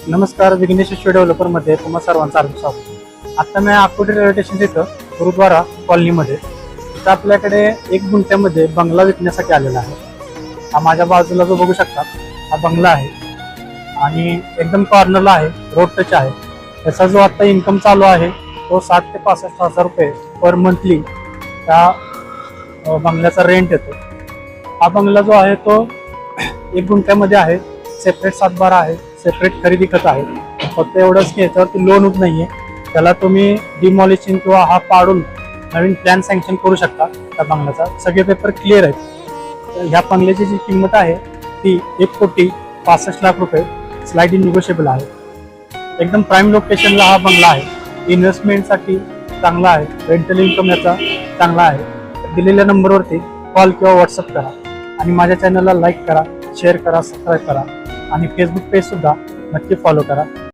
नमस्कार, विघ्नेश डेव्हलपरमध्ये तुम्हा सर्वांचं हार्दिक स्वागत. आता मी आकुर्डी रेल्वे स्टेशन इथं गुरुद्वारा कॉलनीमध्ये इथं आपल्याकडे 1 गुंठ्यामध्ये बंगला विकण्यासाठी आलेला आहे. हा माझ्या बाजूला जो बघू शकता हा बंगला आहे आणि एकदम कॉर्नरला आहे, रोड टच आहे. त्याचा जो आता इन्कम चालू आहे तो 60 ते 65 हजार रुपये पर मंथली त्या बंगल्याचा रेंट येतो. हा बंगला जो आहे तो 1 गुंठ्यामध्ये आहे, सेपरेट 7/12 आहे, सेपरेट खरेदी खत आहे. फक्त एवढंच की याच्यावरती लोन होत नाहीये. त्याला तुम्ही डिमॉलिशिंग किंवा हा पाडून नवीन प्लॅन सँक्शन करू शकता. त्या बंगल्याचा सगळे पेपर क्लिअर आहेत. ह्या बंगल्याची जी किंमत आहे ती 1,65,00,000 रुपये स्लाइडिंग निगोशिएबल आहे. एकदम प्राईम लोकेशनला हा बंगला आहे. इन्व्हेस्टमेंटसाठी चांगला आहे, रेंटल इन्कम याचा चांगला आहे. दिलेल्या नंबरवरती कॉल किंवा व्हॉट्सअप करा आणि माझ्या चॅनलला लाईक करा, शेअर करा, सबस्क्राईब करा आणि फेसबुक पेज सुद्धा नक्की फॉलो करा.